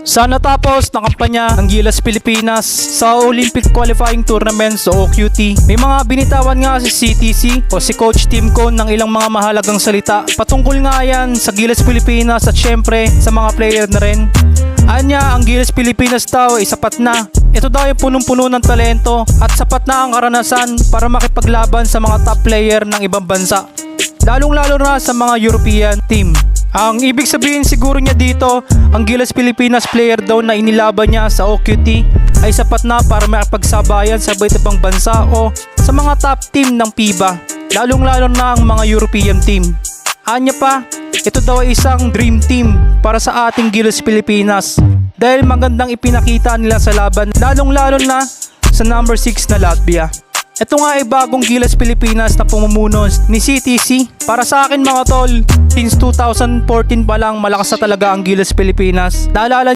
Sa natapos na kampanya ng Gilas Pilipinas sa Olympic Qualifying Tournament sa OQT, may mga binitawan nga si CTC o si Coach Tim Cone ng ilang mga mahalagang salita. Patungkol nga yan sa Gilas Pilipinas at syempre sa mga player na rin. Anya, ang Gilas Pilipinas daw ay sapat na. Ito daw ay punong-puno ng talento at sapat na ang karanasan para makipaglaban sa mga top player ng ibang bansa, lalong-lalo na sa mga European team. Ang ibig sabihin siguro niya dito, ang Gilas Pilipinas player daw na inilaban niya sa OQT ay sapat na para makipagsabayan sa iba't ibang bansa o sa mga top team ng FIBA, lalong-lalo na ang mga European team. Anya pa, ito daw ay isang dream team para sa ating Gilas Pilipinas dahil magandang ipinakita nila sa laban, lalong-lalo na sa number 6 na Latvia. Ito nga ay bagong Gilas Pilipinas na pumumuno ni CTC. Para sa akin mga tol, since 2014 pa lang malakas na talaga ang Gilas Pilipinas. Naalala